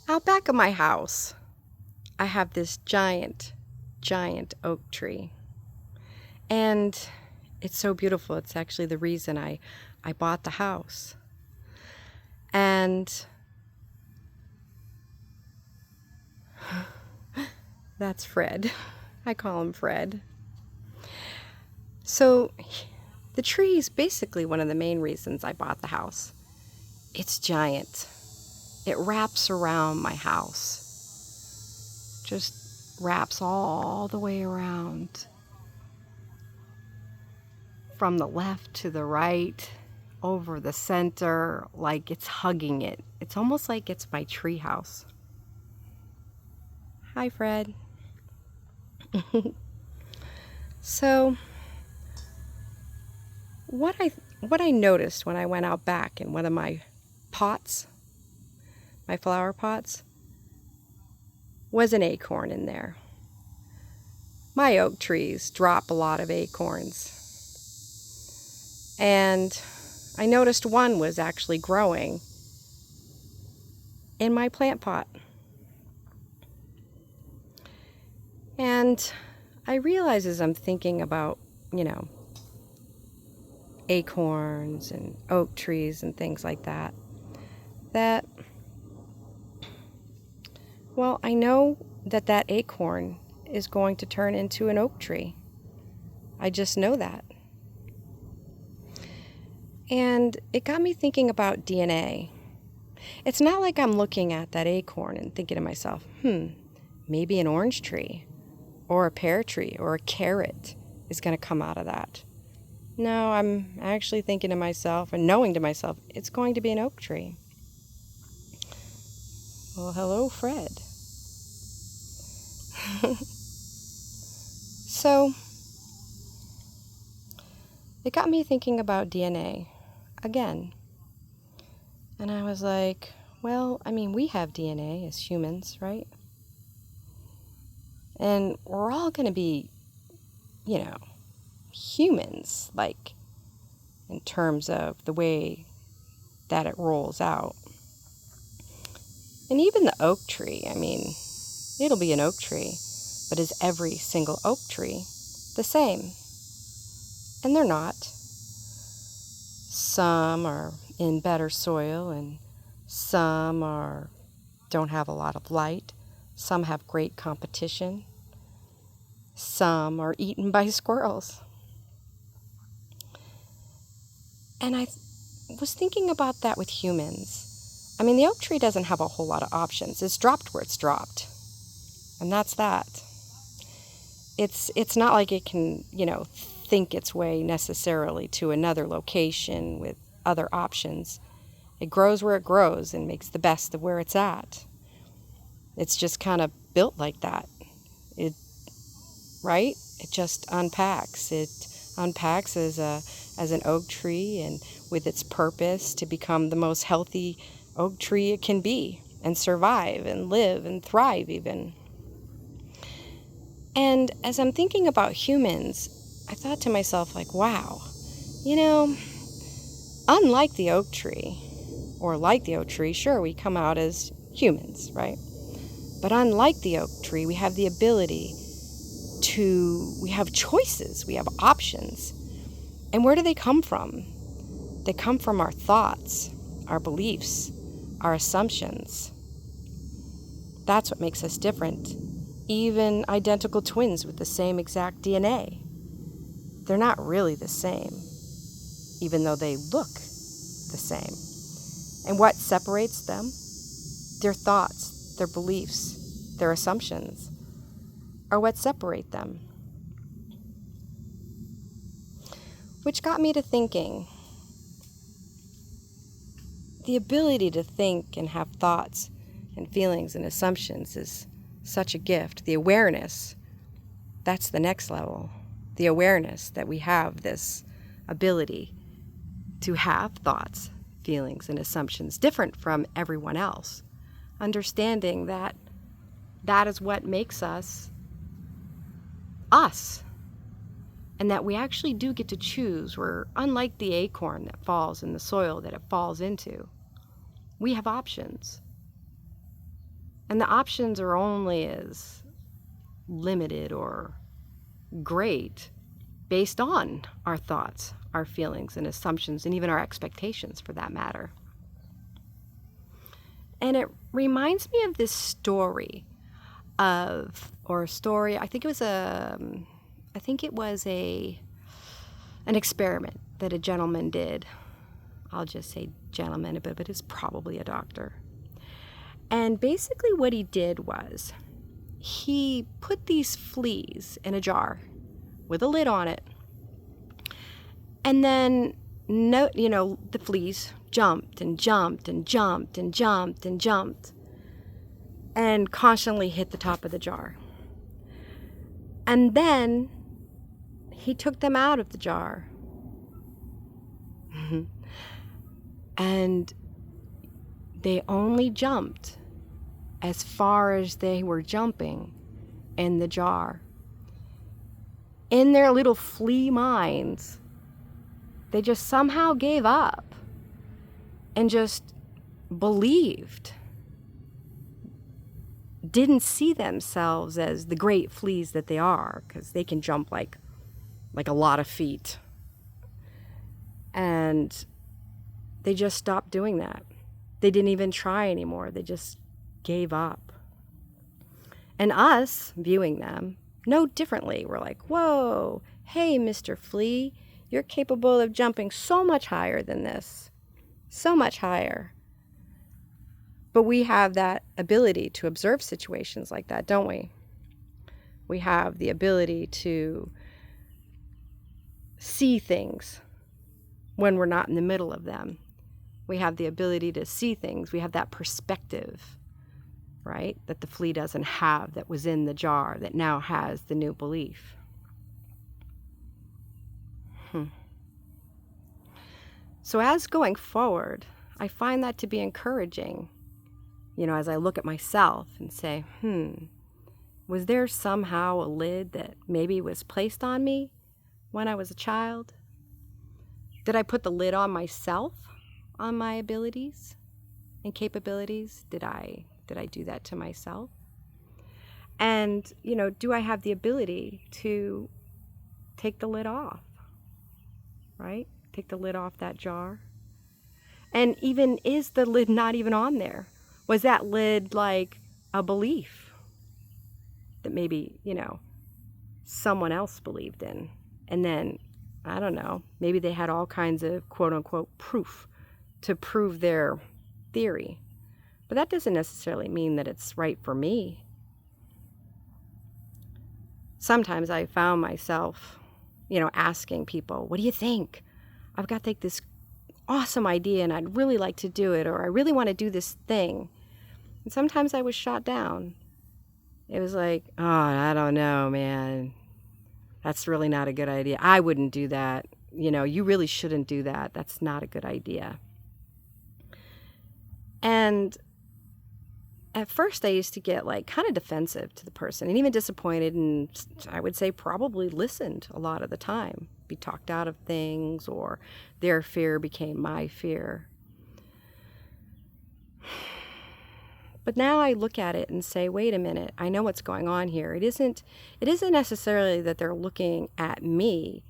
Out back of my house, I have this giant, giant oak tree. And it's so beautiful. It's actually the reason I bought the house. And that's Fred. I call him Fred. So the tree is basically one of the main reasons I bought the house. It's giant. It wraps around my house. Just wraps all the way around. From the left to the right, over the center, like it's hugging it. It's almost like it's my tree house. Hi, Fred. So, what I noticed when I went out back in one of my pots, my flower pots, was an acorn in there. My oak trees drop a lot of acorns. And I noticed one was actually growing in my plant pot. And I realize as I'm thinking about, acorns and oak trees and things like that, well, I know that acorn is going to turn into an oak tree. I just know that. And it got me thinking about DNA. It's not like I'm looking at that acorn and thinking to myself, maybe an orange tree or a pear tree or a carrot is going to come out of that. No, I'm actually thinking to myself and knowing to myself, it's going to be an oak tree. Well, hello, Fred. So, it got me thinking about DNA again. And I was like, well, we have DNA as humans, right? And we're all going to be, humans, like, in terms of the way that it rolls out. And even the oak tree, it'll be an oak tree, but is every single oak tree the same? And they're not. Some are in better soil, and some don't have a lot of light. Some have great competition. Some are eaten by squirrels. And I was thinking about that with humans. The oak tree doesn't have a whole lot of options. It's dropped where it's dropped. And that's that. It's not like it can, think its way necessarily to another location with other options. It grows where it grows and makes the best of where it's at. It's just kind of built like that. Right? It just unpacks. It unpacks as an oak tree and with its purpose to become the most healthy oak tree it can be and survive and live and thrive even. And as I'm thinking about humans, I thought to myself, like, wow, unlike the oak tree, or like the oak tree, sure, we come out as humans, right? But unlike the oak tree, we have the ability we have choices, we have options. And where do they come from? They come from our thoughts, our beliefs, our assumptions. That's what makes us different. Even identical twins with the same exact DNA. They're not really the same, even though they look the same. And what separates them? Their thoughts, their beliefs, their assumptions are what separate them. Which got me to thinking, the ability to think and have thoughts and feelings and assumptions is such a gift. The awareness, that's the next level. The awareness that we have this ability to have thoughts, feelings, and assumptions different from everyone else. Understanding that is what makes us, and that we actually do get to choose. We're unlike the acorn that falls in the soil that it falls into. We have options. And the options are only as limited or great based on our thoughts, our feelings and assumptions, and even our expectations for that matter. And it reminds me of this story I think it was an experiment that a gentleman did. I'll just say gentleman, but it's probably a doctor. And basically what he did was he put these fleas in a jar with a lid on it. And then, the fleas jumped and jumped and jumped and jumped and jumped and constantly hit the top of the jar. And then he took them out of the jar. And they only jumped as far as they were jumping in the jar. In their little flea minds, they just somehow gave up and just believed, didn't see themselves as the great fleas that they are, because they can jump like a lot of feet. And they just stopped doing that. They didn't even try anymore. They just gave up. And us, viewing them, no differently. We're like, whoa, hey, Mr. Flea, you're capable of jumping so much higher than this. So much higher. But we have that ability to observe situations like that, don't we? We have the ability to see things when we're not in the middle of them. We have the ability to see things. We have that perspective, right? That the flea doesn't have, that was in the jar, that now has the new belief. So as going forward, I find that to be encouraging. As I look at myself and say, was there somehow a lid that maybe was placed on me when I was a child? Did I put the lid on myself, on my abilities and capabilities? Did I do that to myself? And, do I have the ability to take the lid off, right? Take the lid off that jar. And even, is the lid not even on there? Was that lid like a belief that maybe, someone else believed in? And then, I don't know, maybe they had all kinds of quote unquote proof to prove their theory. But that doesn't necessarily mean that it's right for me. Sometimes I found myself, asking people, what do you think? I've got this awesome idea and I'd really like to do it, or I really want to do this thing. And sometimes I was shot down. It was like, oh, I don't know, man. That's really not a good idea. I wouldn't do that. You really shouldn't do that. That's not a good idea. And at first I used to get kind of defensive to the person and even disappointed, and I would say probably listened a lot of the time. Be talked out of things, or their fear became my fear. But now I look at it and say, wait a minute, I know what's going on here. It isn't necessarily that they're looking at me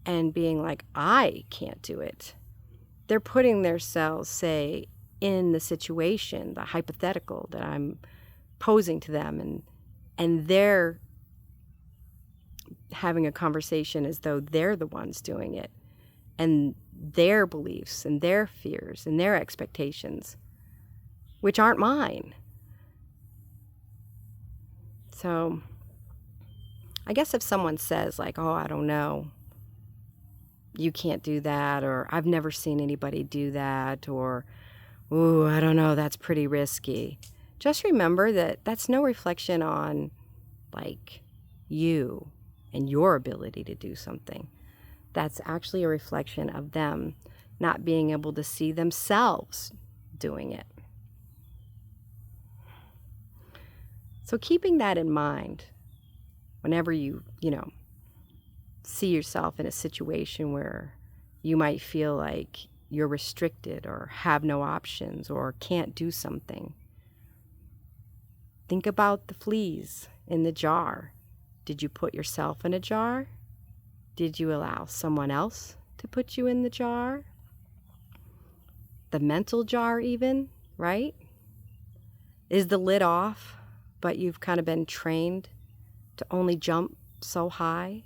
and being like, I can't do it. They're putting themselves, say, in the situation, the hypothetical that I'm posing to them, and they're having a conversation as though they're the ones doing it, and their beliefs and their fears and their expectations, which aren't mine. So I guess if someone says oh, I don't know, you can't do that, or I've never seen anybody do that, or, ooh, I don't know, that's pretty risky. Just remember that that's no reflection on you and your ability to do something. That's actually a reflection of them not being able to see themselves doing it. So keeping that in mind, whenever you see yourself in a situation where you might feel like you're restricted or have no options or can't do something, Think about the fleas in the jar. Did you put yourself in a jar? Did you allow someone else to put you in the jar? The mental jar even, right? Is the lid off, but you've kind of been trained to only jump so high?